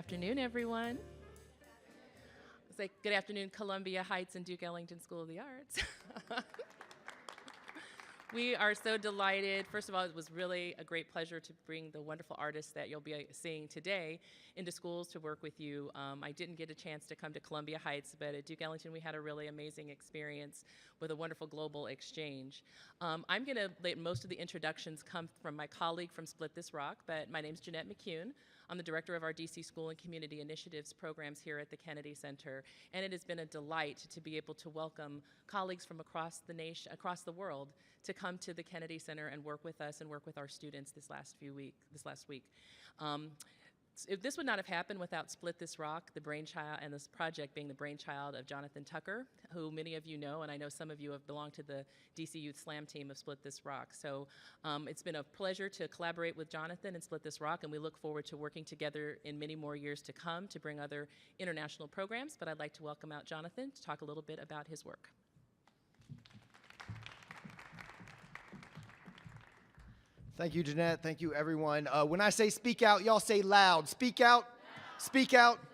Afternoon, everyone. It's like good afternoon, Columbia Heights and Duke Ellington School of the Arts. We are so delighted. First of all, it was really a great pleasure to bring the wonderful artists that you'll be seeing today into schools to work with you. I didn't get a chance to come to Columbia Heights, but at Duke Ellington we had a really amazing experience with a wonderful global exchange. I'm going to let most of the introductions come from my colleague from Split This Rock, but my name's Jeanette McCune. I'm the director of our DC School and Community Initiatives programs here at the Kennedy Center, and it has been a delight to be able to welcome colleagues from across the nation, across the world, to come to the Kennedy Center and work with us and work with our students this last week. This would not have happened without Split This Rock, the brainchild, and this project being the brainchild of Jonathan Tucker, who many of you know, and I know some of you have belonged to the DC Youth Slam team of Split This Rock. So it's been a pleasure to collaborate with Jonathan and Split This Rock, and we look forward to working together in many more years to come to bring other international programs. But I'd like to welcome out Jonathan to talk a little bit about his work. Thank you, Jeanette. Thank you, everyone. When I say speak out, y'all say loud. Speak out. Loud. Speak out. Loud.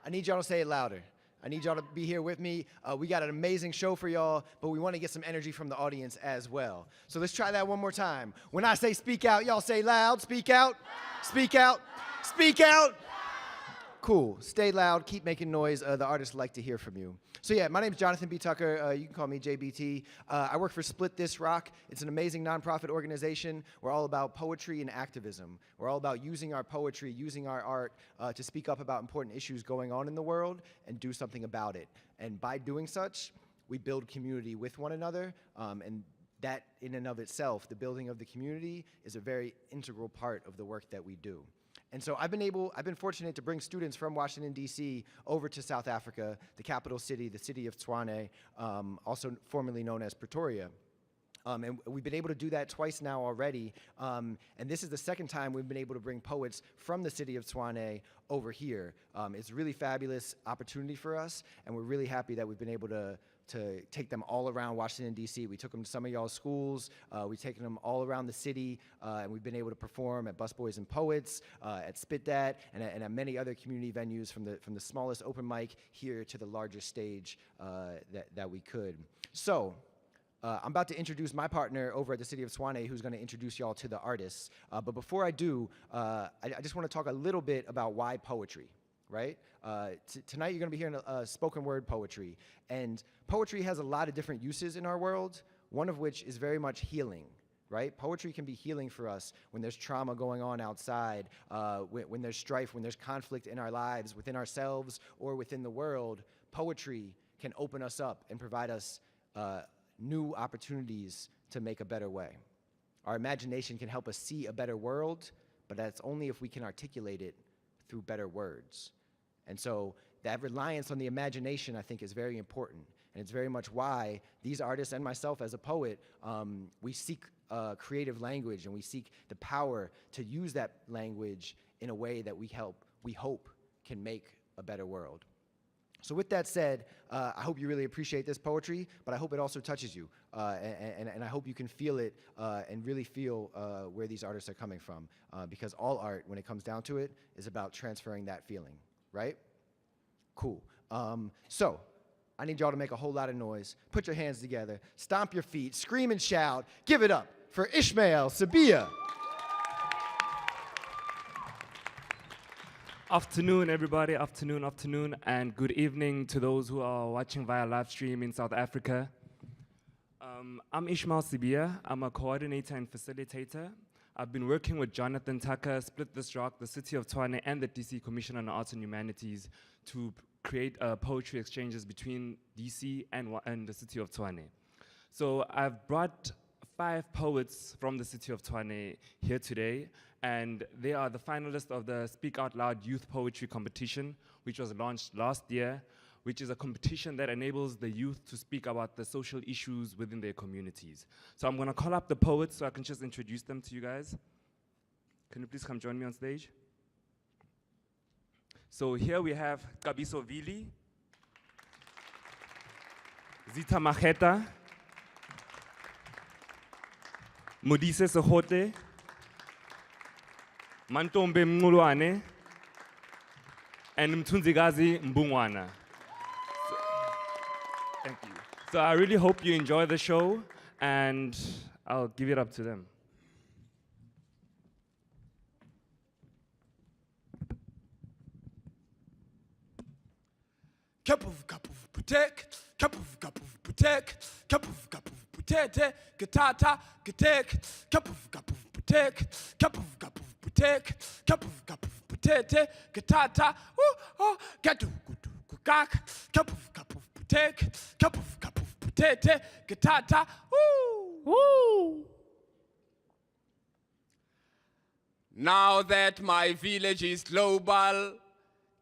I need y'all to say it louder. I need y'all to be here with me. We got an amazing show for y'all, but we want to get some energy from the audience as well. So let's try that one more time. When I say speak out, y'all say loud. Speak out. Loud. Speak out. Loud. Speak out. Loud. Cool. Stay loud. Keep making noise. The artists like to hear from you. So yeah, my name's Jonathan B. Tucker. You can call me JBT. I work for Split This Rock. It's an amazing nonprofit organization. We're all about poetry and activism. We're all about using our poetry, using our art to speak up about important issues going on in the world and do something about it. And by doing such, we build community with one another. And that in and of itself, the building of the community, is a very integral part of the work that we do. And so I've been fortunate to bring students from Washington, D.C. over to South Africa, the capital city, the city of Tshwane, also formerly known as Pretoria. And we've been able to do that twice now already. And this is the second time we've been able to bring poets from the city of Tshwane over here. It's a really fabulous opportunity for us, and we're really happy that we've been able to take them all around Washington, D.C. We took them to some of y'all's schools. We've taken them all around the city, and we've been able to perform at Busboys and Poets, at Spit Dat, and at many other community venues, from the smallest open mic here to the largest stage that we could. So I'm about to introduce my partner over at the city of Tshwane, who's going to introduce y'all to the artists. But before I do, I just want to talk a little bit about why poetry. Right? Tonight you're going to be hearing spoken word poetry. And poetry has a lot of different uses in our world, one of which is very much healing. Right? Poetry can be healing for us when there's trauma going on outside, when there's strife, when there's conflict in our lives, within ourselves or within the world. Poetry can open us up and provide us new opportunities to make a better way. Our imagination can help us see a better world, but that's only if we can articulate it through better words. And so that reliance on the imagination, I think, is very important. And it's very much why these artists and myself as a poet, we seek creative language, and we seek the power to use that language in a way that we hope can make a better world. So with that said, I hope you really appreciate this poetry, but I hope it also touches you. And I hope you can feel it and really feel where these artists are coming from. Because all art, when it comes down to it, is about transferring that feeling, right? Cool. So I need y'all to make a whole lot of noise. Put your hands together, stomp your feet, scream and shout. Give it up for Ishmael Sabia. Afternoon, everybody. Afternoon, and good evening to those who are watching via live stream in South Africa. I'm Ishmael Sibia. I'm a coordinator and facilitator. I've been working with Jonathan Tucker, Split This Rock, the City of Tshwane, and the DC Commission on Arts and Humanities to create poetry exchanges between DC and the City of Tshwane. So I've brought 5 poets from the City of Tshwane here today, and they are the finalists of the Speak Out Loud Youth Poetry Competition, which was launched last year, which is a competition that enables the youth to speak about the social issues within their communities. So I'm going to call up the poets so I can just introduce them to you guys. Can you please come join me on stage? So here we have Kabiso Vili, Zita Macheta, Modise Sehote, Mantombe Mngulwane, and Mtunzikazi Mbungwana. Thank you. So I really hope you enjoy the show, and I'll give it up to them. Kapuf kapuf putek, kapuf kapuf putek, kapuf kapuf putete, katata, katek, kapuf kapuf putek, kapuf kapuf putek, kapuf kapuf putete, katata, katu kutu kukak, kapuf kapuf putek, kapuf kapuf putete, katata, woo. Now that my village is global,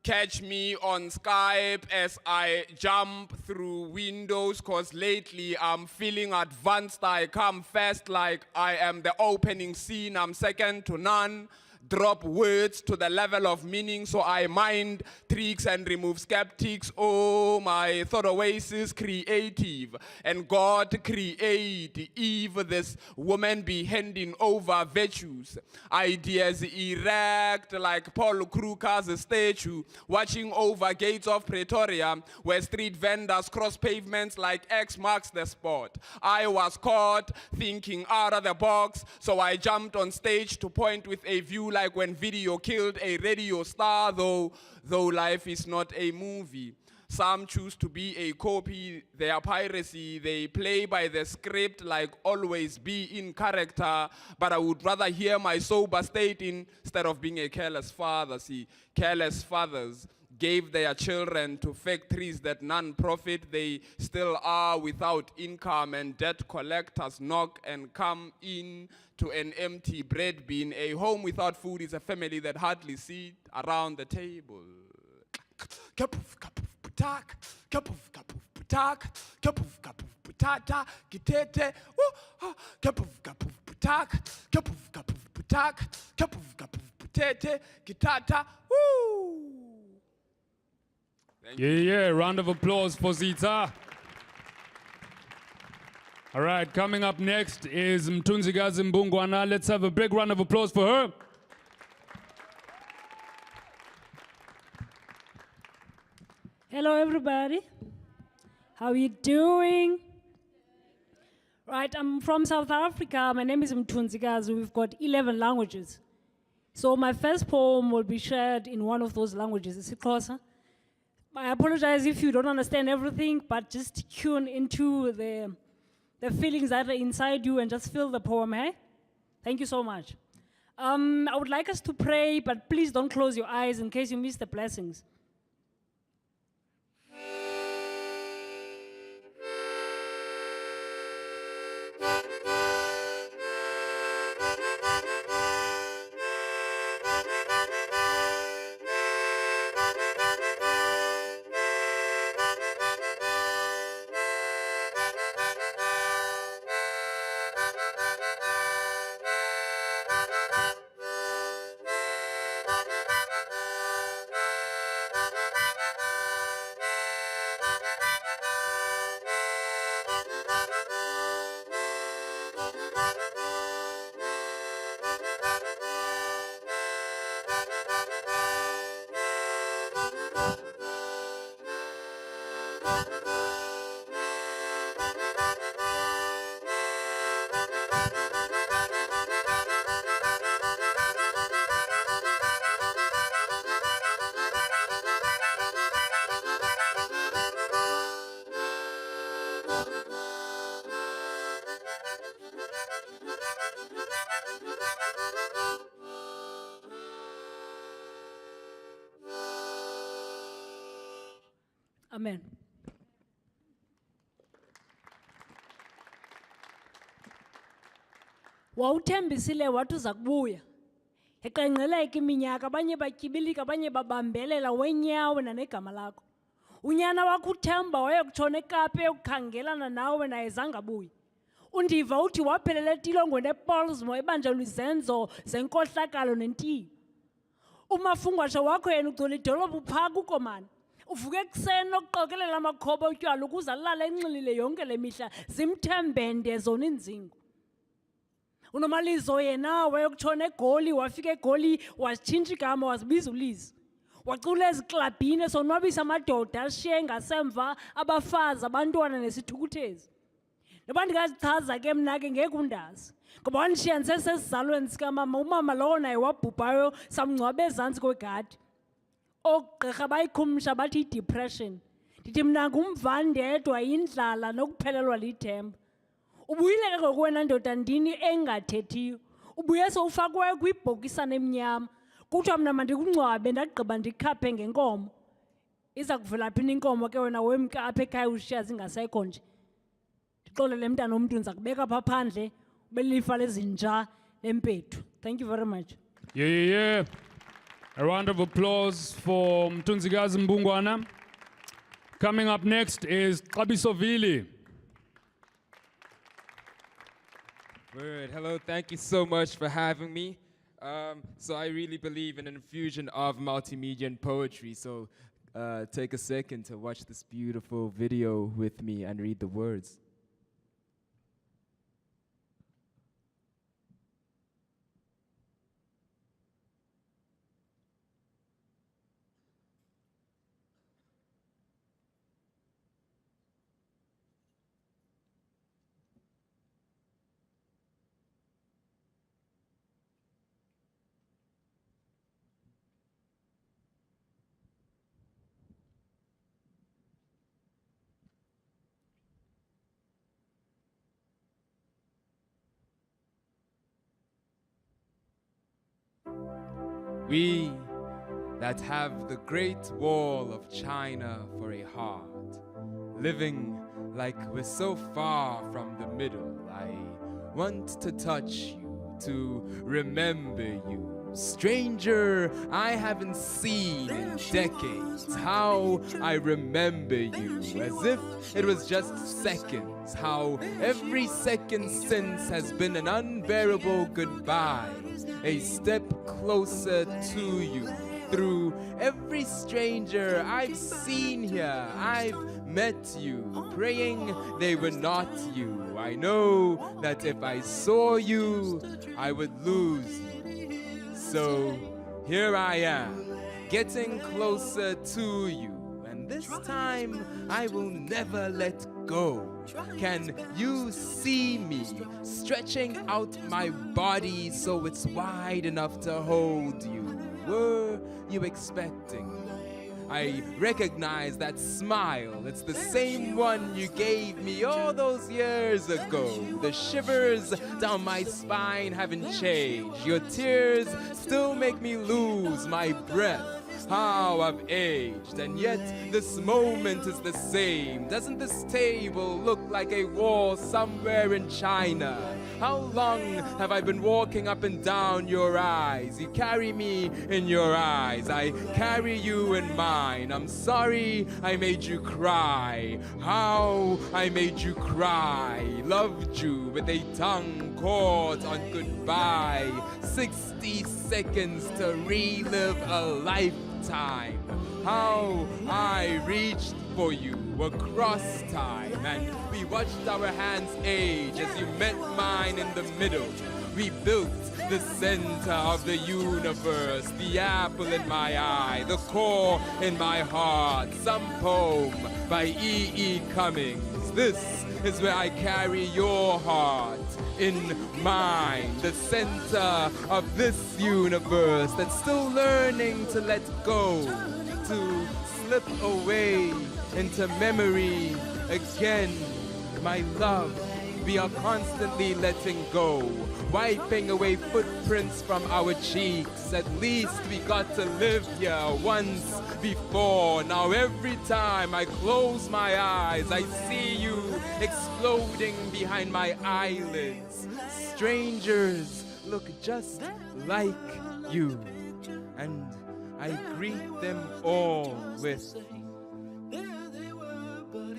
catch me on Skype as I jump through windows, cause lately I'm feeling advanced. I come fast like I am the opening scene. I'm second to none. Drop words to the level of meaning, so I mind tricks and remove skeptics. Oh, my thought oasis creative, and God create Eve, this woman be handing over virtues. Ideas erect like Paul Kruger's statue, watching over gates of Pretoria, where street vendors cross pavements like X marks the spot. I was caught thinking out of the box, so I jumped on stage to point with a view like when video killed a radio star, though life is not a movie. Some choose to be a copy, they are piracy, they play by the script like always be in character, but I would rather hear my sober state instead of being a careless father. See, careless fathers gave their children to factories that non-profit. They still are without income, and debt collectors knock and come in to an empty bread bin. A home without food is a family that hardly sit around the table. Kapuf kapuf putak, kapuf kapuf putak, kapuf kapuf putata, kitete, kapuf kapuf putak, kapuf kapuf putak, kapuf kapuf putete, kitata, woo. Yeah, round of applause for Zita. All right, coming up next is Mtunzikazi Mbungwana. Let's have a big round of applause for her. Hello, everybody. How are you doing? Right, I'm from South Africa. My name is Mtunzikazi. We've got 11 languages. So my first poem will be shared in one of those languages, isiXhosa. I apologize if you don't understand everything, but just tune into the feelings that are inside you and just feel the poem, hey? Thank you so much. I would like us to pray, but please don't close your eyes in case you miss the blessings. Amen. Wawuthembisile wathi uza kubuya. Eqengqeleka iminyaka, abanye batyibilika, abanye babambelela wenyawo nanegama lakho. Unyana wakho uThemba wayekutshona eKapa eyokukhangelana nawe naye zange abuye. Undiva uthi waphelela etilongweni ePaulsmoor ebanjelwa izenzo zenkohlakalo nentiyo. Umafungwashe wakho yena ugcwele idolophu phaa kukomani. Uvuke ekuseni nokuqokelela amakhoba otywala ukuze alale enxilile yonke le mihla zimthembende zona inzingo. Unomalizo yena wayokutshona eGoli, wafika eGoli wasitshintsha igama wazibiza uLizi. wacula eziklabhini sonwabisa amadoda ashiye ngasemva abafazi abantwana nesithukuthezi. Noba ndingazichaza ke mna ke ngeke undazi ngoba wandishiya ndisesesizalweni sikamama, umama lowo naye wabhubhayo samngcwaba ezantsi kwegadi. Oogqirha bayikhumsha bathi i-depression. Ndithi mna ngumvani ndedwa, yindlala nokuphelelwa lithemba. Ubuyile ke ngoku wena ndoda ndini engathethiyo, ubuye sowufakwe kwibhokisana emnyama. Kuthiwa mna mandikungcwabe ndagqiba ndikhaphe ngenkomo. Iza kuvela phi inkomo ke wena wemka apha ekhaya ushiya zingasekho nje? Ndixolele mntana womntu ndiza kubeka phaa phandle ube lifa lezinja lempethu. Thank you very much. Yeah. A round of applause for Mtunzikazi Mbungwana. Coming up next is Xabisovili. Word. Hello, thank you so much for having me. So I really believe in an infusion of multimedia and poetry. So take a second to watch this beautiful video with me and read the words. We that have the great wall of China for a heart, living like we're so far from the middle, I want to touch you, to remember you. Stranger I haven't seen in decades, how I remember you, as if it was just seconds, how every second since has been an unbearable goodbye, a step closer to you. Through every stranger I've seen here, I've met you, praying they were not you. I know that if I saw you, I would lose you. So here I am, getting closer to you, and this time I will never let go. Can you see me stretching out my body so it's wide enough to hold you? Were you expecting me? I recognize that smile. It's the same one you gave me all those years ago. The shivers down my spine haven't changed. Your tears still make me lose my breath. How I've aged, and yet this moment is the same. Doesn't this table look like a wall somewhere in China? How long have I been walking up and down your eyes? You carry me in your eyes, I carry you in mine. I'm sorry I made you cry. How I made you cry. Loved you with a tongue caught on goodbye. 60 seconds to relive a lifetime. How I reached for you across time, and we watched our hands age as you met mine in the middle. We built the center of the universe, the apple in my eye, the core in my heart. Some poem by E.E. Cummings. This is where I carry your heart in mine, the center of this universe that's still learning to let go, to slip away into memory again. My love, we are constantly letting go, wiping away footprints from our cheeks. At least we got to live here once before. Now every time I close my eyes, I see you exploding behind my eyelids. Strangers look just like you, and I greet them all with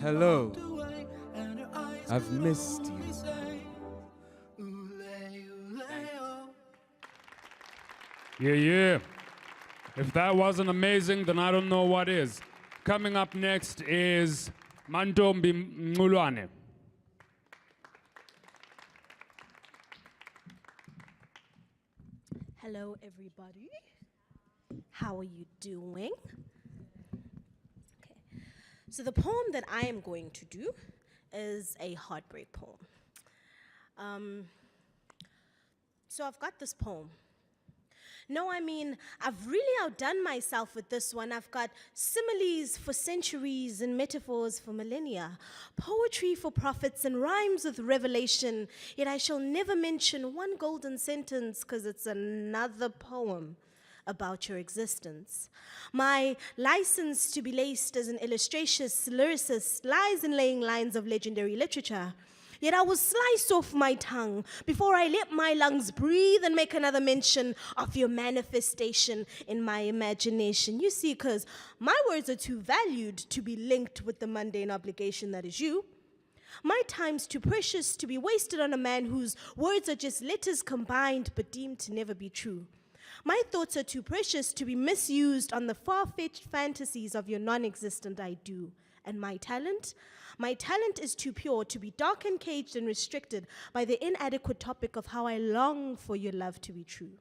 hello. I've missed you. Yeah. If that wasn't amazing, then I don't know what is. Coming up next is Mantombi Mngulwane. Hello, everybody. How are you doing? Okay. So the poem that I am going to do is a heartbreak poem. So I've got this poem. No, I mean, I've really outdone myself with this one. I've got similes for centuries and metaphors for millennia, poetry for prophets and rhymes with revelation. Yet I shall never mention one golden sentence because it's another poem about your existence. My license to be laced as an illustrations lyricist lies in laying lines of legendary literature. Yet I will slice off my tongue before I let my lungs breathe and make another mention of your manifestation in my imagination. You see, because my words are too valued to be linked with the mundane obligation that is you. My time's too precious to be wasted on a man whose words are just letters combined but deemed to never be true. My thoughts are too precious to be misused on the far-fetched fantasies of your non-existent I do. And my talent is too pure to be dark and caged and restricted by the inadequate topic of how I long for your love to be true.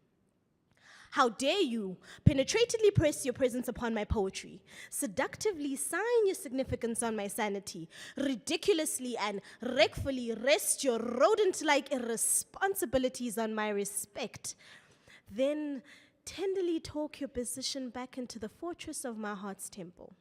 How dare you penetratedly press your presence upon my poetry, seductively sign your significance on my sanity, ridiculously and wreckfully rest your rodent-like irresponsibilities on my respect, then tenderly talk your position back into the fortress of my heart's temple.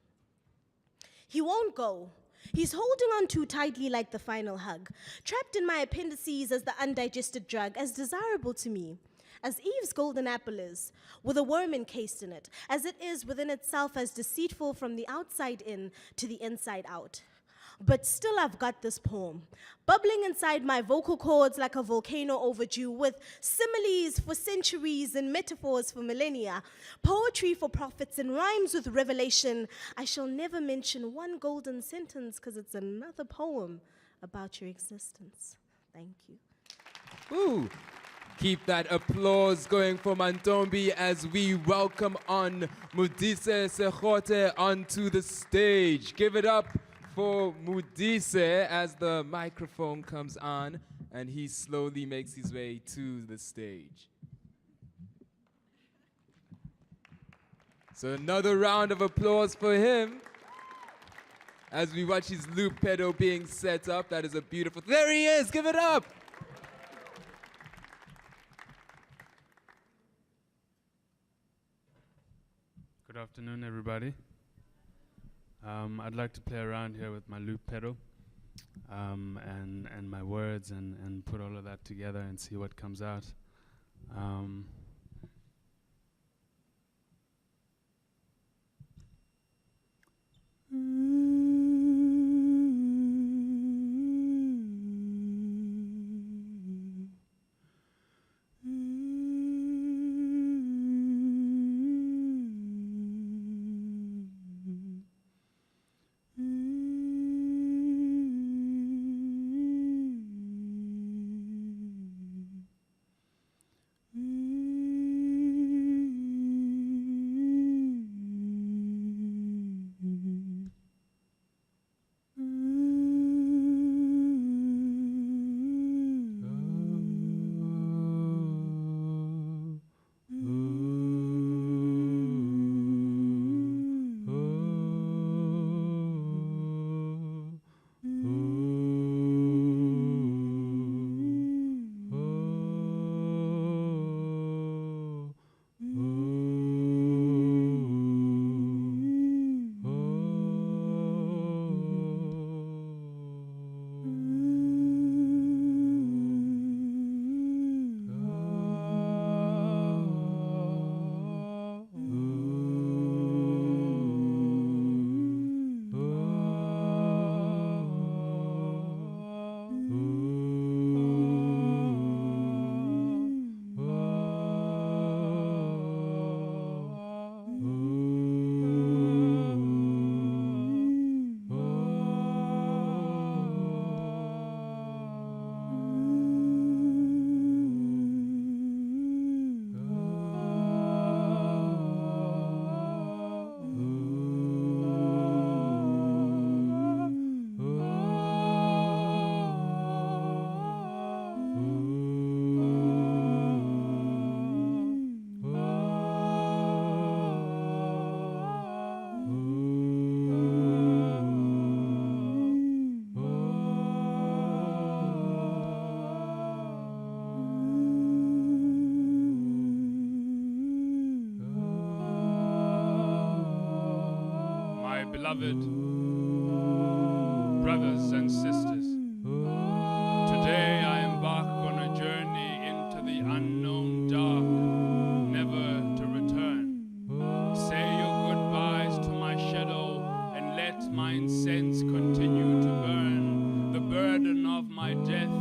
He won't go. He's holding on too tightly like the final hug, trapped in my appendices as the undigested drug, as desirable to me as Eve's golden apple is, with a worm encased in it, as it is within itself as deceitful from the outside in to the inside out. But still I've got this poem, bubbling inside my vocal cords like a volcano overdue, with similes for centuries and metaphors for millennia, poetry for prophets and rhymes with revelation. I shall never mention one golden sentence because it's another poem about your existence. Thank you. Ooh. Keep that applause going for Mantombi as we welcome on Modise Sekhote onto the stage. Give it up for Modise as the microphone comes on and he slowly makes his way to the stage. So another round of applause for him as we watch his loop pedal being set up. That is a beautiful, there he is, give it up! Good afternoon, everybody. I'd like to play around here with my loop pedal and my words and put all of that together and see what comes out. my beloved brothers and sisters. Today I embark on a journey into the unknown dark, never to return. Say your goodbyes to my shadow and let my incense continue to burn. The burden of my death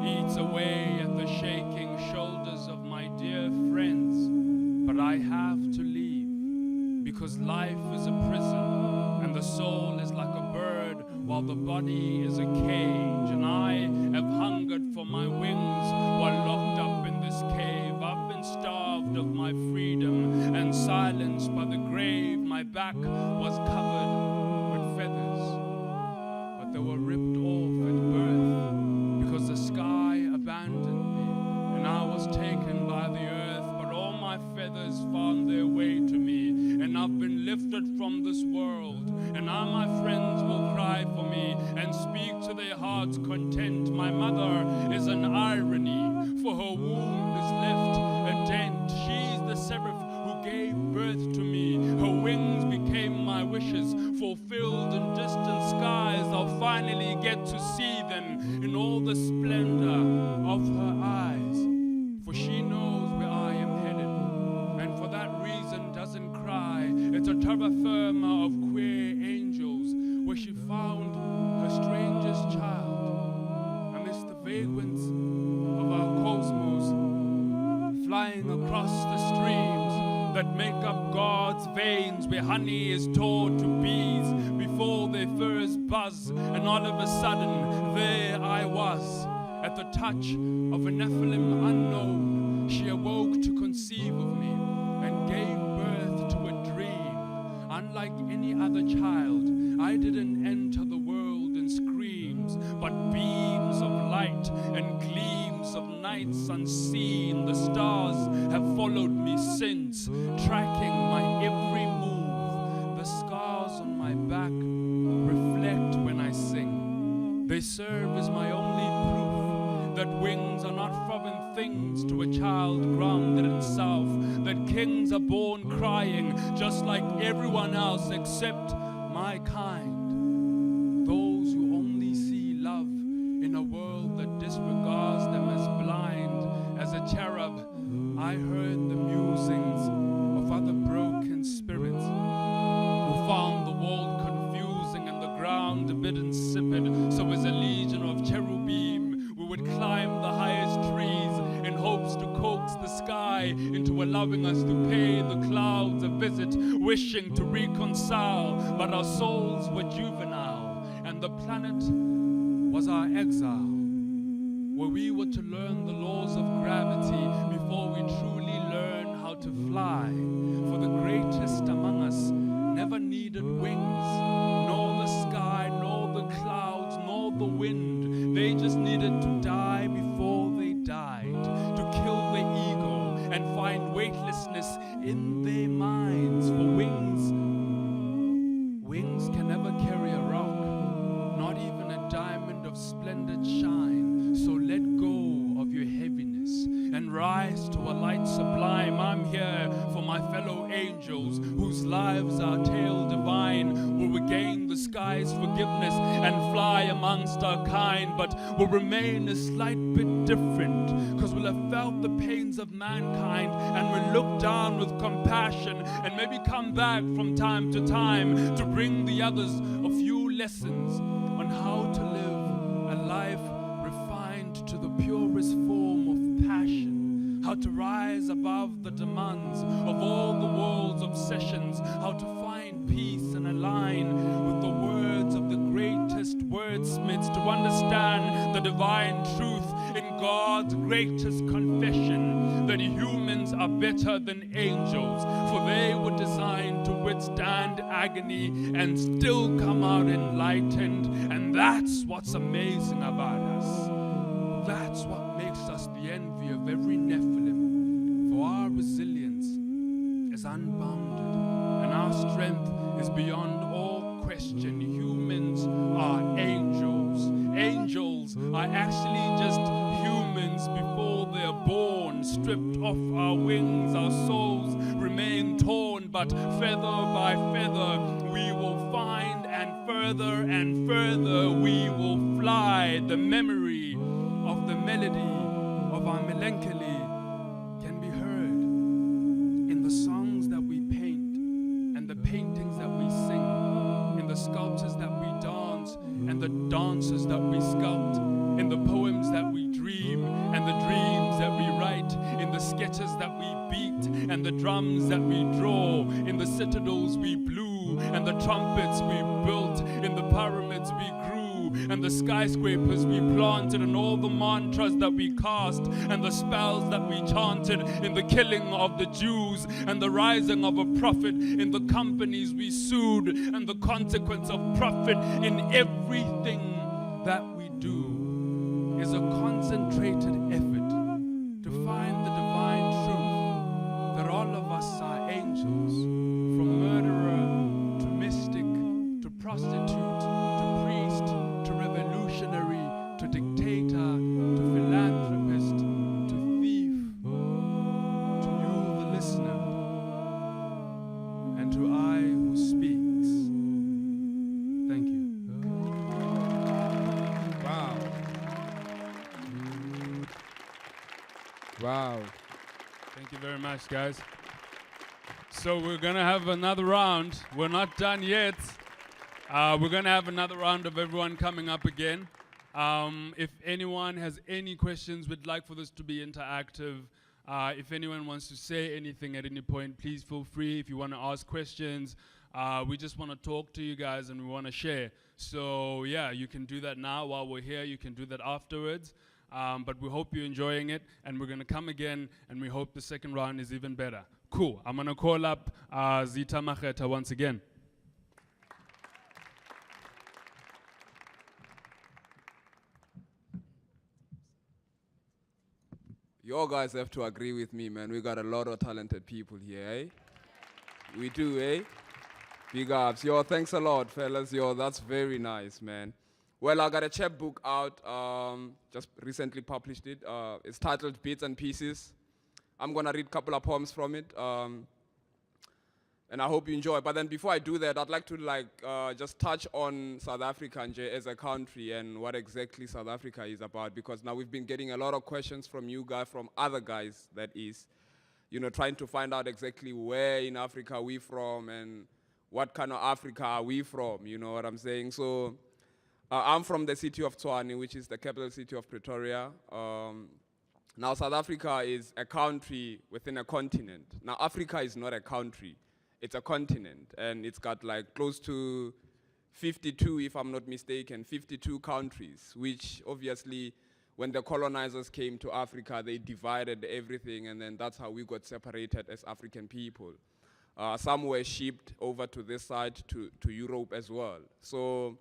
eats away at the shaking shoulders of my dear friends. But I have to leave, because life is a prison, and the soul is like a bird, while the body is a cage. And I have hungered for my wings while locked up in this cave. I've been starved of my freedom and silenced by the grave. My back was covered with feathers, but they were ripped off at birth, because the sky abandoned me, and I was taken by the earth. But all my feathers found their way to me, and I've been lifted from this world. And now my friends will cry for me and speak to their heart's content. My mother is an irony, for her womb is left a dent. She's the seraph who gave birth to me. Her wings became my wishes, fulfilled in distant skies. I'll finally get to see them in all the splendor of her eyes, for she knows where I am headed, and for that reason doesn't cry. It's a terra firma of queer angels, where she found her strangest child amidst the vagrants of our cosmos, flying across the streams that make up God's veins, where honey is taught to bees before their furs buzz. And all of a sudden, there I was, at the touch of a Nephilim unknown. She awoke to conceive of me and gave birth to a dream. Unlike any other child, I didn't enter the world in screams, but beams of light and gleams of nights unseen. The stars have followed me since, tracking my every move. The scars on my back reflect when I sing. They serve as my only proof that wings are not foreign things to a child grounded in self, that kings are born crying just like everyone else except my kind. Those who only see love in a world that disregards them as blind. As a cherub, I heard the musings of other broken spirits who found the world confusing and the ground a bit insipid. So as a legion of cherubim, we would climb the highest trees in hopes to coax the sky into allowing us to pay the clouds a visit, wishing to reconcile. But our souls were juvenile, and the planet was our exile, where we were to learn the laws of gravity before we truly learn how to fly. For the greatest among us never needed wings, nor the sky, nor the clouds, nor the wind. They just needed to die before they died, to kill their ego and find weightlessness in their minds. For wings can never carry a rock, not even a diamond of splendid shine. So let go of your heaviness and rise to a light sublime. I'm here for my fellow angels, whose lives are tale divine, will regain the sky's forgiveness and fly amongst our kind, but will remain a slight bit different, because we'll have felt the pains of mankind and will look down with compassion, and maybe come back from time to time to bring the others a few lessons on how to live a life refined to the purest form of passion, how to rise above the demands of all the world's obsessions, how to find peace and align with the words of the greatest wordsmiths, to understand the divine truth in God's greatest confession, that humans are better than angels, for they were designed to withstand agony and still come out enlightened. And that's what's amazing about us. That's what makes us the envy of every Nephilim, for our resilience is unbounded and our strength is beyond all question. Humans are angels. Angels are actually just humans before they're born. Stripped off our wings, our souls remain torn, but feather by feather we will find further and further we will fly. The memory of the melody of our melancholy can be heard in the songs that we paint and the paintings that we sing, in the sculptures that we dance and the dances that we sculpt, in the poems that we dream and the dreams that we write, in the sketches that we beat and the drums that we draw, in the citadels we blew and the trumpets we built, in the pyramids we grew and the skyscrapers we planted, and all the mantras that we cast and the spells that we chanted, in the killing of the Jews and the rising of a prophet, in the companies we sued and the consequence of profit. In everything that we do is a concentrated effort to find the divine truth that all of us are angels, from murderer to mystic to prostitute to priest to revolutionary to dictator to philanthropist to thief, to you the listener, and to I who speaks. Thank you. Wow. Wow. Thank you very much, guys. So we're gonna have another round. We're not done yet. We're gonna have another round of everyone coming up again. If anyone has any questions, we'd like for this to be interactive. If anyone wants to say anything at any point, please feel free. If you want to ask questions, we just want to talk to you guys and we want to share. So yeah, you can do that now while we're here. You can do that afterwards. But we hope you're enjoying it, and we're going to come again, and we hope the second round is even better. Cool. I'm going to call up Zita Macheta once again. You all guys have to agree with me, man. We got a lot of talented people here, eh? We do, eh? Big ups. Yo, thanks a lot, fellas. Yo, that's very nice, man. Well, I got a chapbook out, just recently published it. It's titled Bits and Pieces. I'm gonna read a couple of poems from it, and I hope you enjoy. But then before I do that, I'd like to just touch on South Africa as a country and what exactly South Africa is about, because now we've been getting a lot of questions from you guys, from other guys, that is, trying to find out exactly where in Africa we're from and what kind of Africa are we from, you know what I'm saying? So, I'm from the city of Tshwane, which is the capital city of Pretoria. Now, South Africa is a country within a continent. Now, Africa is not a country. It's a continent, and it's got close to 52, if I'm not mistaken, 52 countries, which obviously, when the colonizers came to Africa, they divided everything, and then that's how we got separated as African people. Some were shipped over to this side, to Europe as well. So,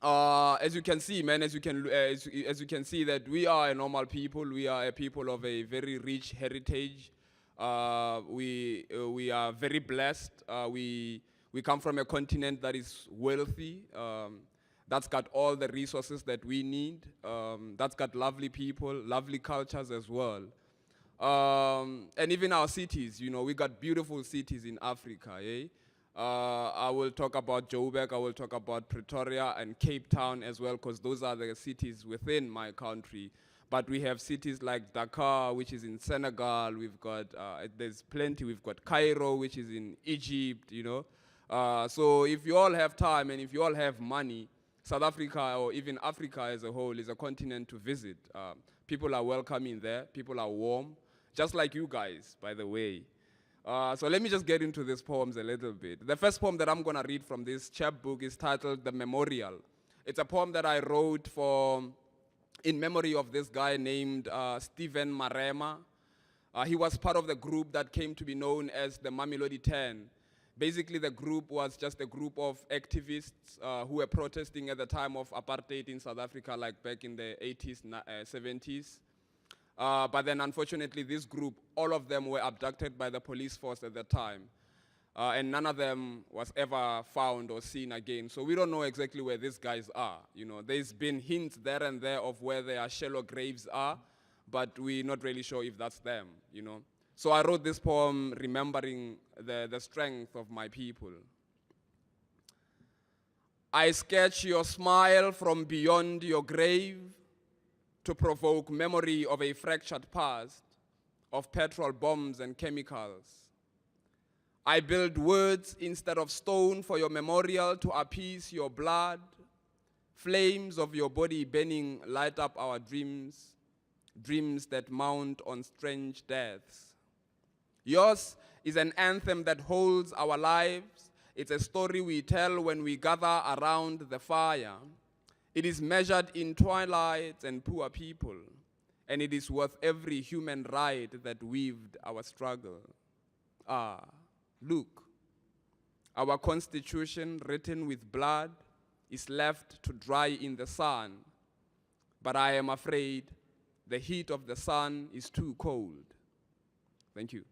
as you can see, man, as you can see that we are a normal people. We are a people of a very rich heritage. We are very blessed. We come from a continent that is wealthy. That's got all the resources that we need. That's got lovely people, lovely cultures as well. And even our cities, we got beautiful cities in Africa, eh? I will talk about Joburg, I will talk about Pretoria and Cape Town as well, because those are the cities within my country. But we have cities like Dakar, which is in Senegal. We've got, there's plenty. We've got Cairo, which is in Egypt, So if you all have time and if you all have money, South Africa, or even Africa as a whole, is a continent to visit. People are welcoming there. People are warm, just like you guys, by the way. So let me just get into these poems a little bit. The first poem that I'm going to read from this chapbook is titled The Memorial. It's a poem that I wrote in memory of this guy named Stephen Marema. He was part of the group that came to be known as the Mamelodi 10. Basically, the group was just a group of activists who were protesting at the time of apartheid in South Africa, like back in the 80s, 70s. But then, unfortunately, this group, all of them were abducted by the police force at the time. And none of them was ever found or seen again. So we don't know exactly where these guys are. There's been hints there and there of where their shallow graves are, but we're not really sure if that's them, So I wrote this poem remembering the strength of my people. I sketch your smile from beyond your grave to provoke memory of a fractured past, of petrol bombs and chemicals. I build words instead of stone for your memorial to appease your blood. Flames of your body burning light up our dreams, dreams that mount on strange deaths. Yours is an anthem that holds our lives. It's a story we tell when we gather around the fire. It is measured in twilight and poor people, and it is worth every human right that weaved our struggle. Ah, look, our constitution written with blood is left to dry in the sun, but I am afraid the heat of the sun is too cold. Thank you.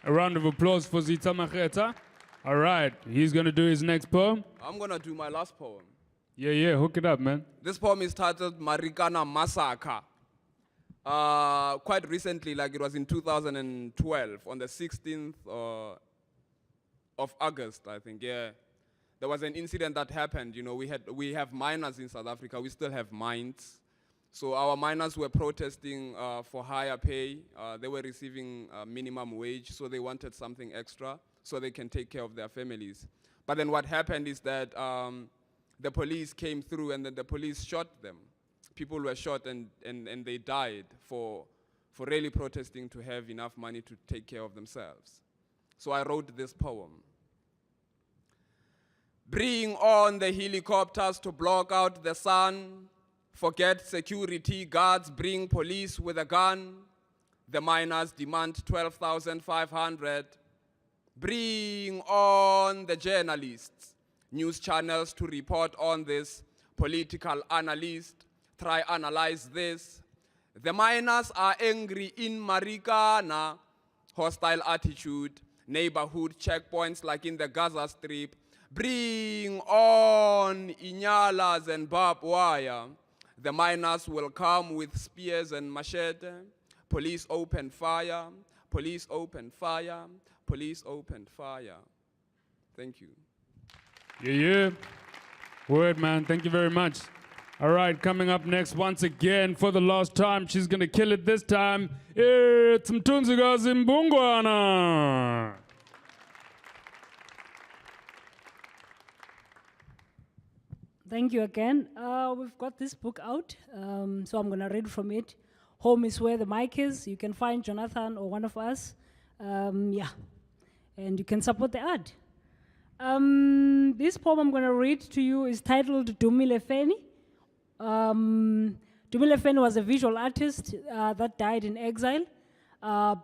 A round of applause for Zita Macheta. All right, he's going to do his next poem. I'm gonna do my last poem. Yeah, hook it up, man. This poem is titled Marikana Massacre. Quite recently, like it was in 2012, on the 16th of August, I think, yeah. There was an incident that happened. You know, we have miners in South Africa. We still have mines. So our miners were protesting for higher pay. They were receiving minimum wage, so they wanted something extra so they can take care of their families. But then what happened is that the police came through and then the police shot them. People were shot and they died for really protesting to have enough money to take care of themselves. So I wrote this poem. Bring on the helicopters to block out the sun. Forget security guards, bring police with a gun. The miners demand 12,500. Bring on the journalists, news channels to report on this. Political analysts, try analyze this. The miners are angry in Marikana. Hostile attitude, neighborhood checkpoints like in the Gaza Strip. Bring on inyalas and barbed wire. The miners will come with spears and machete. Police open fire. Police open fire. Police open fire. Thank you. Yeah. Word, man. Thank you very much. All right, coming up next, once again, for the last time, she's going to kill it this time. It's Mtunzikazi Mbungwana. Thank you again. We've got this book out, so I'm going to read from it. Home is where the mic is. You can find Jonathan or one of us. Yeah, and you can support the art. This poem I'm going to read to you is titled Dumile Feni. Dumile Feni was a visual artist that died in exile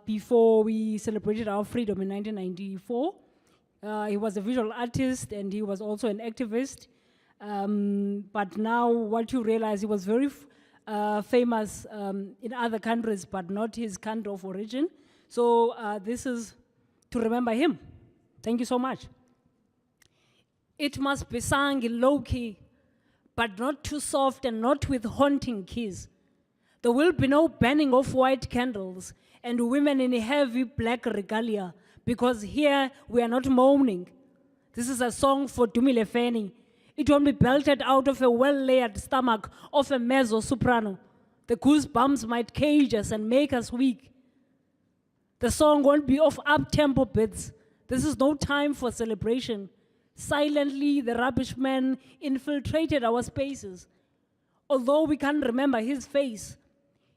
before we celebrated our freedom in 1994. He was a visual artist and he was also an activist. But now what you realize, he was very famous in other countries, but not his country of origin. So this is to remember him. Thank you so much. It must be sung in low-key, but not too soft and not with haunting keys. There will be no burning of white candles and women in heavy black regalia, because here we are not mourning. This is a song for Dumile Feni. It won't be belted out of a well-layered stomach of a mezzo-soprano. The goosebumps might cage us and make us weak. The song won't be of up-tempo bits. This is no time for celebration. Silently, the rubbish man infiltrated our spaces. Although we can't remember his face,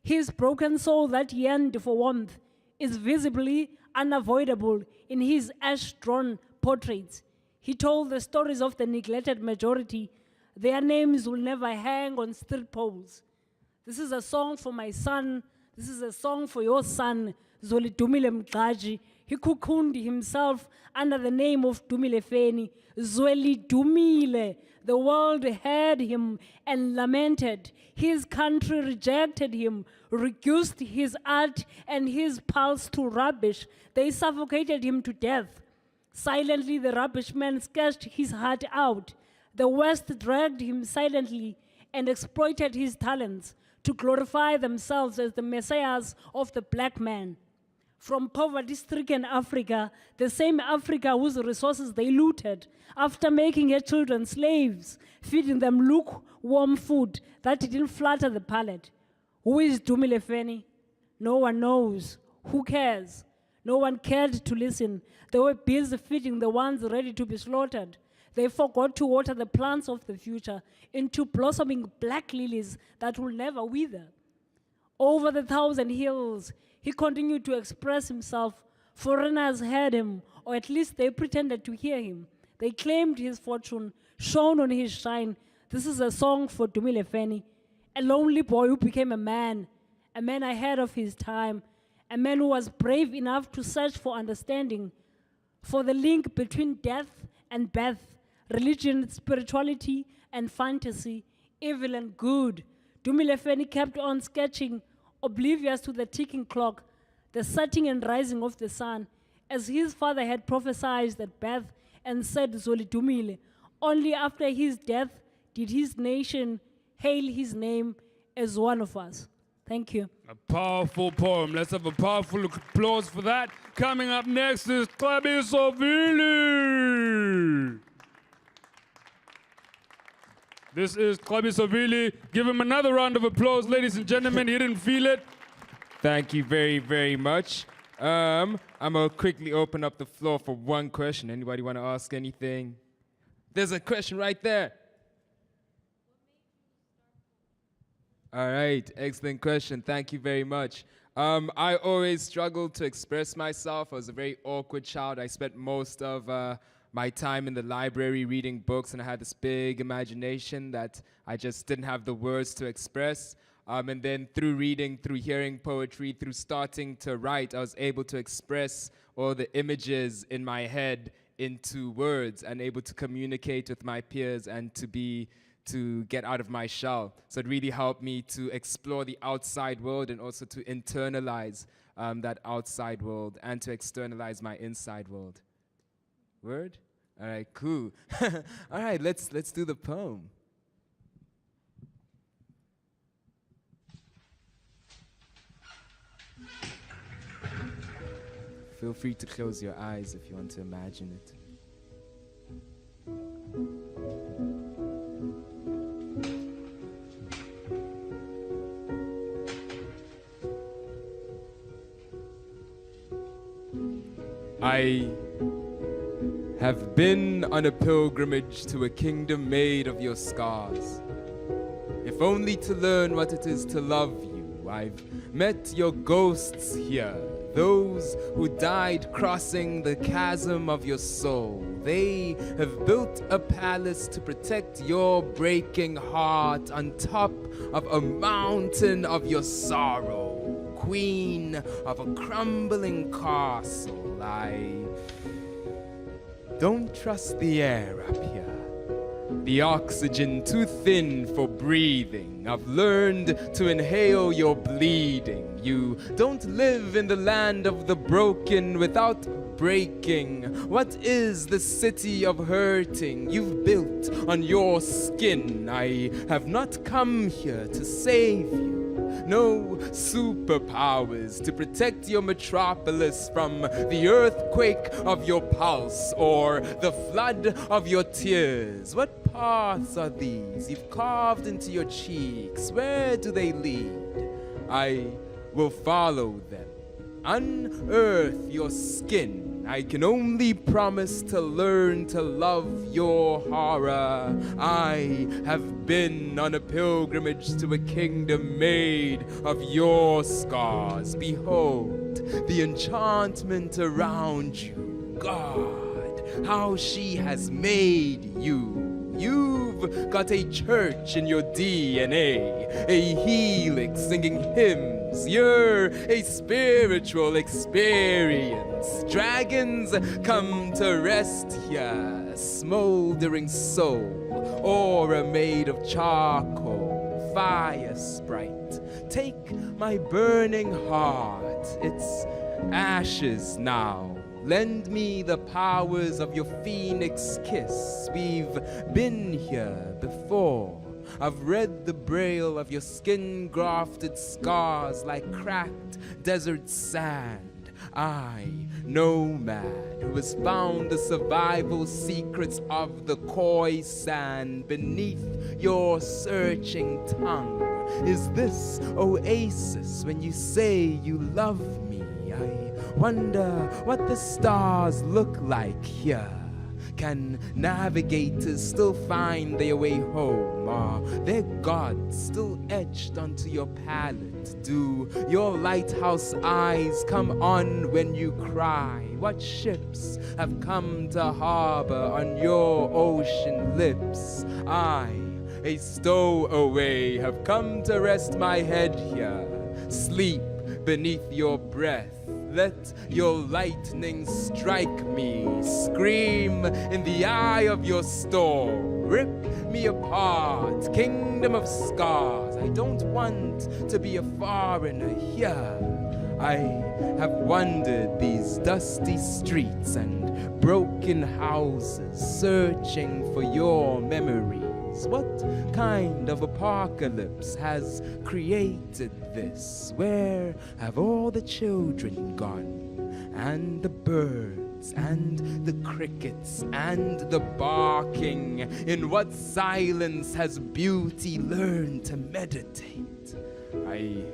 his broken soul that yearned for warmth is visibly unavoidable in his ash-drawn portraits. He told the stories of the neglected majority. Their names will never hang on street poles. This is a song for my son. This is a song for your son, Zoli Dumile Mqaji. He cocooned himself under the name of Dumile Feni. Zweli Dumile. The world heard him and lamented. His country rejected him, reduced his art and his pulse to rubbish. They suffocated him to death. Silently, the rubbish man sketched his heart out. The West dragged him silently and exploited his talents to glorify themselves as the messiahs of the black man. from poverty-stricken Africa, the same Africa whose resources they looted, after making her children slaves, feeding them lukewarm food that didn't flatter the palate. Who is Dumile Feni? No one knows. Who cares? No one cared to listen. They were busy feeding the ones ready to be slaughtered. They forgot to water the plants of the future into blossoming black lilies that will never wither. Over the 1,000 hills, he continued to express himself. Foreigners heard him, or at least they pretended to hear him. They claimed his fortune, shone on his shine. This is a song for Dumile Feni, a lonely boy who became a man ahead of his time, a man who was brave enough to search for understanding, for the link between death and birth, religion, spirituality, and fantasy, evil and good. Dumile Feni kept on sketching, oblivious to the ticking clock, the setting and rising of the sun, as his father had prophesied at birth and said, Zoli Dumile. Only after his death did his nation hail his name as one of us. Thank you. A powerful poem. Let's have a powerful applause for that. Coming up next is Thabisovili. This is Thabisovili. Give him another round of applause, ladies and gentlemen. He didn't feel it. Thank you very, very much. I'm gonna quickly open up the floor for one question. Anybody want to ask anything? There's a question right there. All right, excellent question. Thank you very much. I always struggled to express myself. I was a very awkward child. I spent most of my time in the library reading books, and I had this big imagination that I just didn't have the words to express. And then through reading, through hearing poetry, through starting to write, I was able to express all the images in my head into words and able to communicate with my peers and to get out of my shell. So it really helped me to explore the outside world and also to internalize that outside world and to externalize my inside world. Word? All right, cool. All right, let's do the poem. Feel free to close your eyes if you want to imagine it. I have been on a pilgrimage to a kingdom made of your scars. If only to learn what it is to love you. I've met your ghosts here, those who died crossing the chasm of your soul. They have built a palace to protect your breaking heart on top of a mountain of your sorrow. Queen of a crumbling castle. I don't trust the air up here. The oxygen too thin for breathing. I've learned to inhale your bleeding. You don't live in the land of the broken without breaking. What is the city of hurting you've built on your skin? I have not come here to save you. No superpowers to protect your metropolis from the earthquake of your pulse or the flood of your tears. What paths are these you've carved into your cheeks? Where do they lead? I will follow them. Unearth your skin. I can only promise to learn to love your horror. I have been on a pilgrimage to a kingdom made of your scars. Behold the enchantment around you. God, how she has made you. You've got a church in your DNA, a helix singing hymns. You're a spiritual experience. Dragons come to rest here, smoldering soul, aura made of charcoal, fire sprite. Take my burning heart, it's ashes now. Lend me the powers of your phoenix kiss. We've been here before. I've read the braille of your skin-grafted scars like cracked desert sand. I, nomad, who has found the survival secrets of the koi sand beneath your searching tongue. Is this oasis when you say you love me? I wonder what the stars look like here. Can navigators still find their way home? Are their gods still etched onto your palette? Do your lighthouse eyes come on when you cry? What ships have come to harbor on your ocean lips? I, a stowaway, have come to rest my head here. Sleep beneath your breath. Let your lightning strike me. Scream in the eye of your storm. Rip me apart, kingdom of scars. I don't want to be a foreigner here. I have wandered these dusty streets and broken houses, searching for your memories. What kind of apocalypse has created this? Where have all the children gone? And the birds, and the crickets, and the barking? In what silence has beauty learned to meditate? I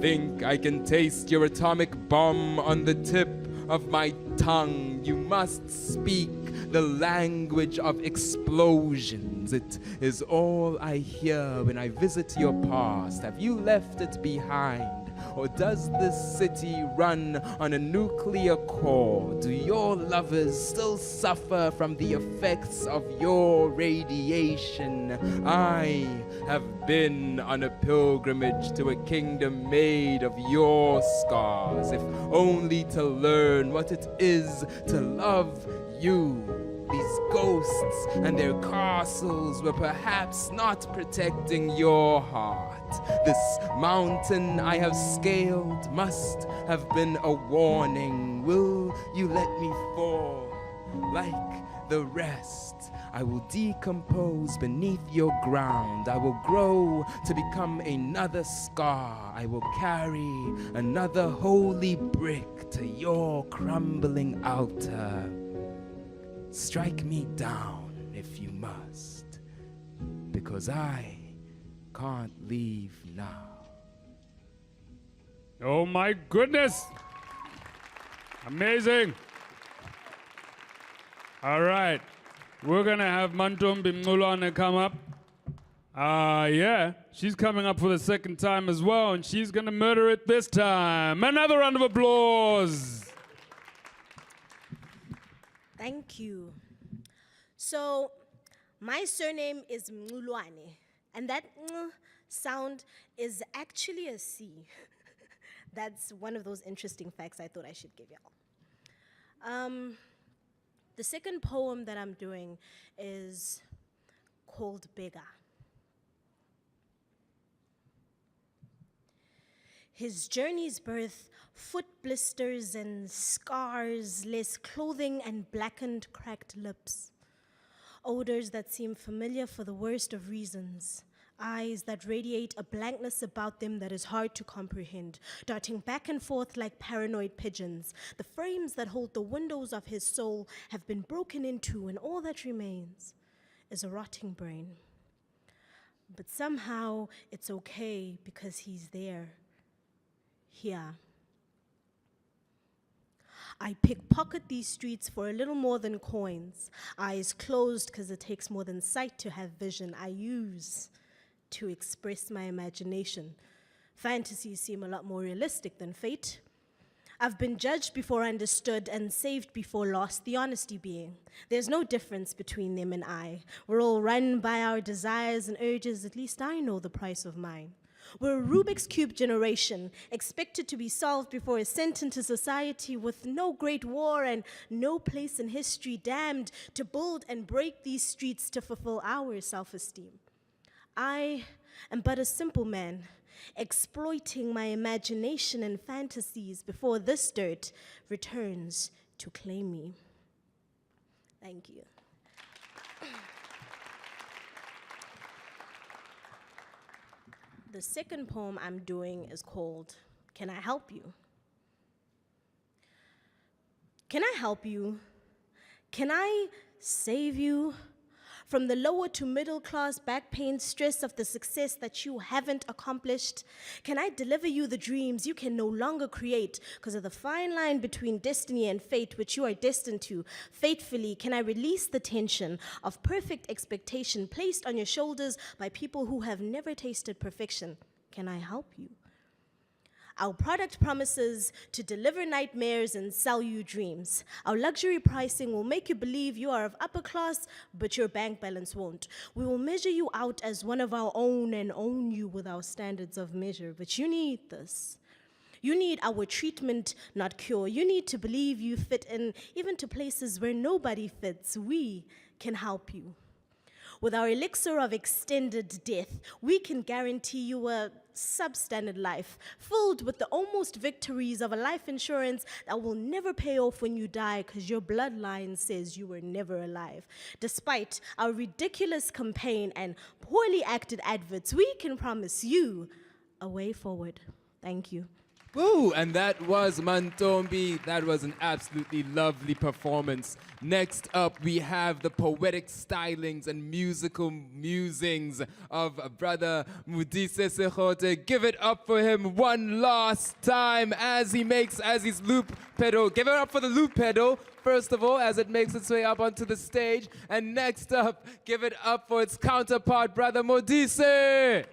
think I can taste your atomic bomb on the tip of my tongue. You must speak the language of explosions. It is all I hear when I visit your past. Have you left it behind? Or does this city run on a nuclear core? Do your lovers still suffer from the effects of your radiation? I have been on a pilgrimage to a kingdom made of your scars, if only to learn what it is to love you. These ghosts and their castles were perhaps not protecting your heart. This mountain I have scaled must have been a warning. Will you let me fall like the rest? I will decompose beneath your ground. I will grow to become another scar. I will carry another holy brick to your crumbling altar. Strike me down if you must, because I can't leave now. Oh my goodness! Amazing! All right, we're gonna have Mantombi Mngulwane come up. Yeah, she's coming up for the second time as well, and she's gonna murder it this time. Another round of applause! Thank you. So, my surname is Mngulwane, and that sound is actually a C. That's one of those interesting facts I thought I should give y'all. The second poem that I'm doing is called Beggar. His journey's birth, foot blisters and scars, less clothing and blackened, cracked lips. Odors that seem familiar for the worst of reasons. Eyes that radiate a blankness about them that is hard to comprehend, darting back and forth like paranoid pigeons. The frames that hold the windows of his soul have been broken into, and all that remains is a rotting brain. But somehow it's okay because he's there. Here. I pickpocket these streets for a little more than coins. Eyes closed because it takes more than sight to have vision. I use to express my imagination. Fantasies seem a lot more realistic than fate. I've been judged before understood and saved before lost, the honesty being. There's no difference between them and I. We're all run by our desires and urges, at least I know the price of mine. We're a Rubik's Cube generation, expected to be solved before it's sent into society with no great war and no place in history, damned to build and break these streets to fulfill our self-esteem. I am but a simple man, exploiting my imagination and fantasies before this dirt returns to claim me. Thank you. The second poem I'm doing is called Can I Help You? Can I help you? Can I save you from the lower to middle class back pain stress of the success that you haven't accomplished? Can I deliver you the dreams you can no longer create because of the fine line between destiny and fate, which you are destined to fatefully? Can I release the tension of perfect expectation placed on your shoulders by people who have never tasted perfection? Can I help you? Our product promises to deliver nightmares and sell you dreams. Our luxury pricing will make you believe you are of upper class, but your bank balance won't. We will measure you out as one of our own and own you with our standards of measure. But you need this. You need our treatment, not cure. You need to believe you fit in even to places where nobody fits. We can help you. With our elixir of extended death, we can guarantee you a substandard life, filled with the almost victories of a life insurance that will never pay off when you die because your bloodline says you were never alive. Despite our ridiculous campaign and poorly acted adverts, we can promise you a way forward. Thank you. Woo! And that was Mantombi. That was an absolutely lovely performance. Next up, we have the poetic stylings and musical musings of Brother Modise Sekgote. Give it up for him one last time as his loop pedal. Give it up for the loop pedal, first of all, as it makes its way up onto the stage. And next up, give it up for its counterpart, Brother Modise.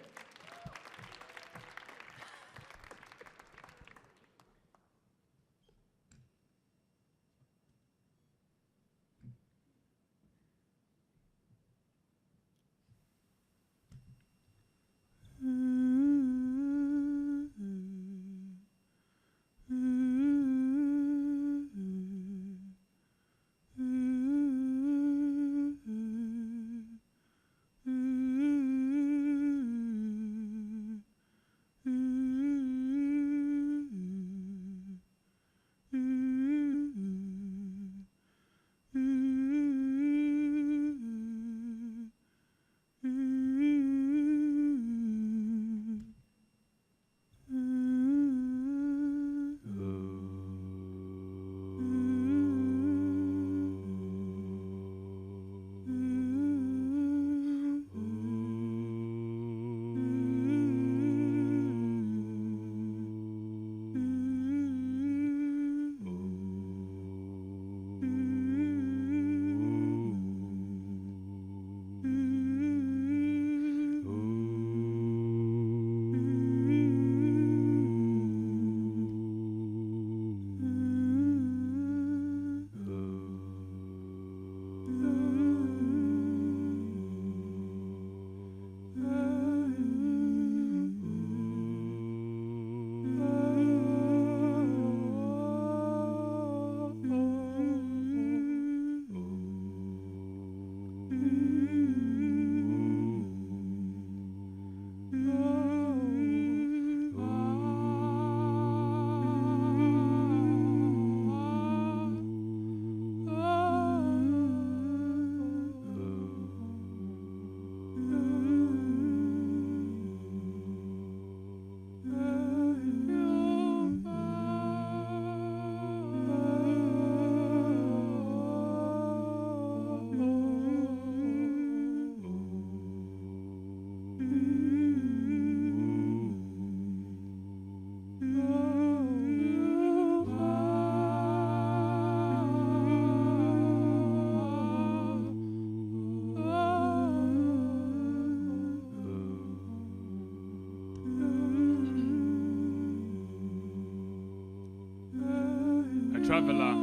Traveler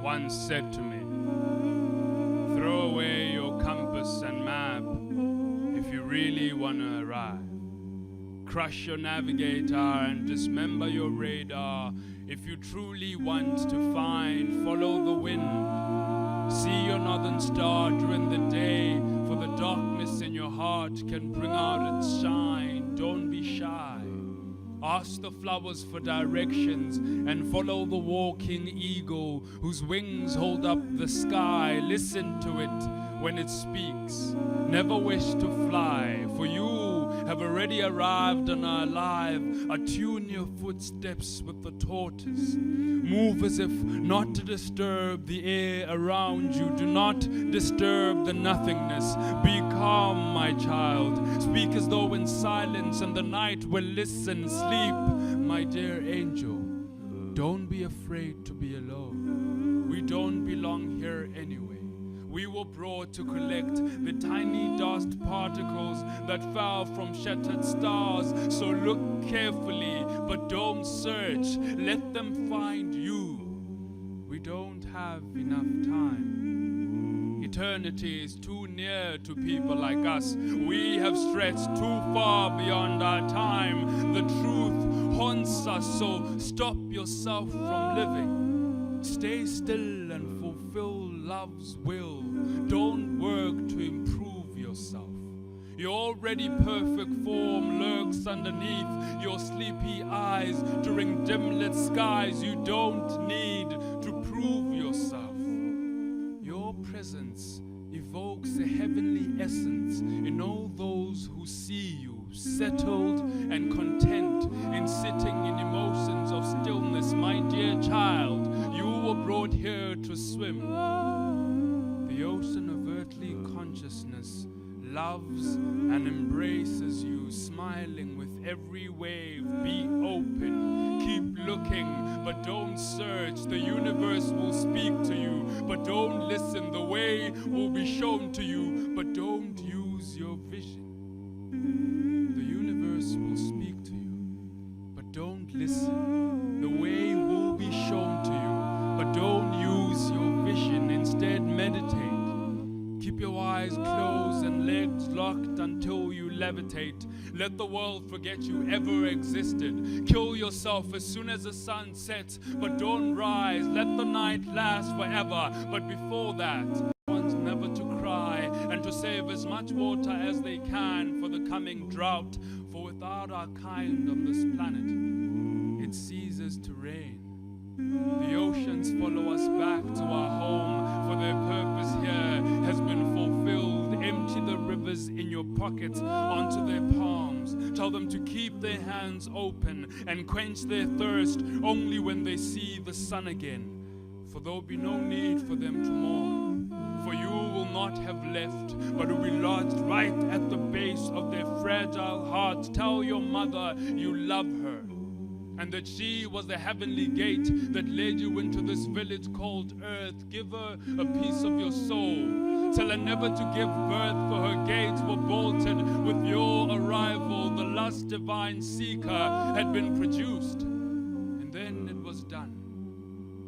once said to me, throw away your compass and map if you really want to arrive. Crush your navigator and dismember your radar if you truly want to find. Follow the wind. See your northern star during the day, for the darkness in your heart can bring out its shine. Don't be shy. Ask the flowers for directions and follow the walking eagle whose wings hold up the sky. Listen to it when it speaks. Never wish to fly, for you have already arrived and are alive. Attune your footsteps with the tortoise. Move as if not to disturb the air around you. Do not disturb the nothingness. Be calm, my child. Speak as though in silence, and the night will listen. Sleep, my dear angel. Don't be afraid to be alone. We don't belong here anyway. We were brought to collect the tiny dust particles that fell from shattered stars. So look carefully, but don't search. Let them find you. We don't have enough time. Eternity is too near to people like us. We have stretched too far beyond our time. The truth haunts us, so stop yourself from living. Stay still and fulfill love's will. Don't work to improve yourself. Your already perfect form lurks underneath your sleepy eyes during dim-lit skies. You don't need to prove yourself. Your presence evokes a heavenly essence in all those who see you, settled and content in sitting in emotions of stillness. My dear child, you were brought here to swim. The ocean of earthly consciousness loves and embraces you, smiling with every wave. Be open, keep looking, but don't search. The universe will speak to you, but don't listen. The way will be shown to you, but don't use your vision. The universe will speak to you, but don't listen. The way will be shown to you, but don't use your vision. Instead, meditate. Keep your eyes closed and legs locked until you levitate. Let the world forget you ever existed. Kill yourself as soon as the sun sets, but don't rise. Let the night last forever. But before that, one's never to cry and to save as much water as they can for the coming drought. For without our kind on this planet, it ceases to rain. The oceans follow us back to our home, for their purpose here has been fulfilled. Empty the rivers in your pockets onto their palms. Tell them to keep their hands open and quench their thirst only when they see the sun again. For there will be no need for them to mourn. For you will not have left, but will be lodged right at the base of their fragile hearts. Tell your mother you love her, and that she was the heavenly gate that led you into this village called Earth. Give her a piece of your soul. Tell her never to give birth, for her gates were bolted with your arrival. The last divine seeker had been produced, and then it was done.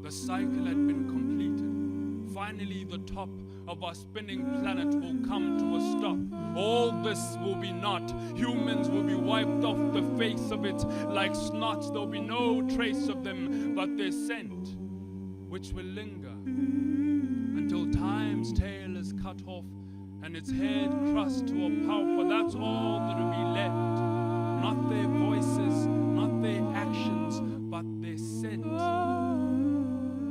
The cycle had been completed. Finally, the top of our spinning planet will come to a stop. All this will be naught. Humans will be wiped off the face of it like snot. There'll be no trace of them but their scent, which will linger until time's tail is cut off and its head crushed to a pulp. But that's all that will be left. Not their voices, not their actions, but their scent.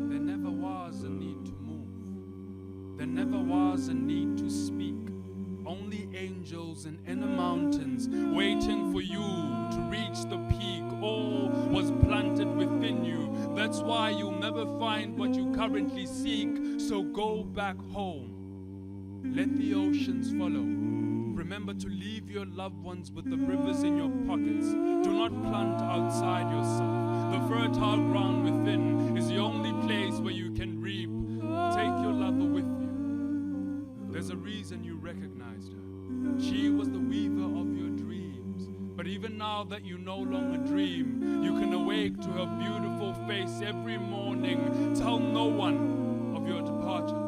There never was a need to move. There never was a need to speak. Only angels in inner mountains waiting for you to reach the peak. All was planted within you. That's why you'll never find what you currently seek. So go back home. Let the oceans follow. Remember to leave your loved ones with the rivers in your pockets. Do not plant outside yourself. The fertile ground within is the only place where you can reap. Take your lover with you. There's a reason you recognized her. She was the weaver of your dreams. But even now that you no longer dream, you can awake to her beautiful face every morning. Tell no one of your departure.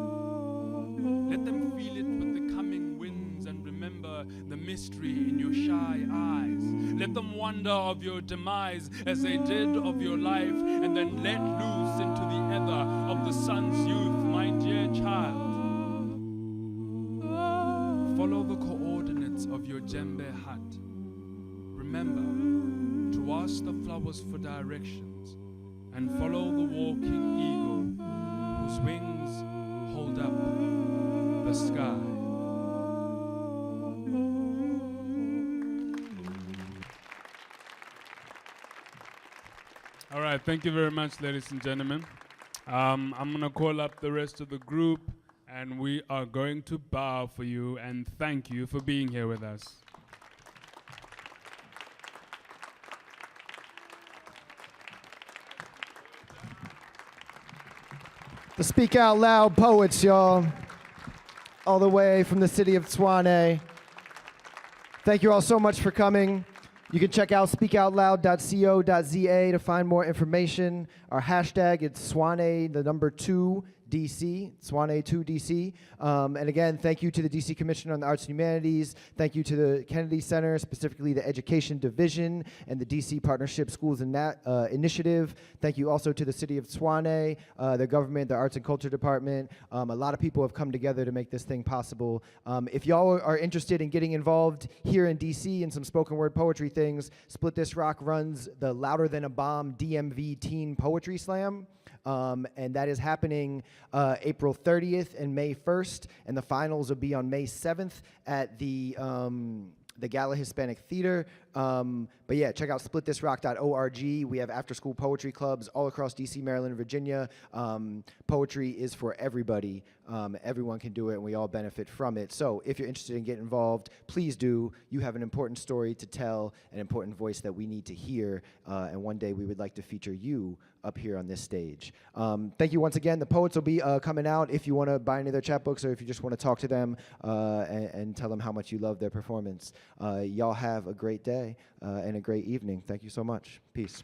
Let them feel it with the coming winds and remember the mystery in your shy eyes. Let them wonder of your demise as they did of your life, and then let loose into the ether of the sun's youth, my dear child. Follow the coordinates of your djembe hut. Remember to ask the flowers for directions and follow the walking eagle whose wings hold up the sky. right, thank you very much, ladies and gentlemen. I'm going to call up the rest of the group, and we are going to bow for you and thank you for being here with us. The Speak Out Loud poets, y'all, all the way from the city of Tshwane. Thank you all so much for coming. You can check out speakoutloud.co.za to find more information. Our hashtag is Tshwane, the number 2, DC, Tshwane 2 DC. And again, thank you to the DC Commission on the Arts and Humanities. Thank you to the Kennedy Center, specifically the Education Division and the DC Partnership Schools and Initiative. Thank you also to the City of Tshwane, the government, the Arts and Culture Department. A lot of people have come together to make this thing possible. If y'all are interested in getting involved here in DC in some spoken word poetry things, Split This Rock runs the Louder Than a Bomb DMV Teen Poetry Slam. And that is happening April 30th and May 1st, and the finals will be on May 7th at the Gala Hispanic Theater. But yeah, check out splitthisrock.org. We have after-school poetry clubs all across DC, Maryland, and Virginia. Poetry is for everybody. Everyone can do it, and we all benefit from it. So if you're interested in getting involved, please do. You have an important story to tell, an important voice that we need to hear, and one day we would like to feature you up here on this stage. Thank you once again. The poets will be coming out if you want to buy any of their chapbooks or if you just want to talk to them and tell them how much you love their performance. Y'all have a great day and a great evening. Thank you so much. Peace.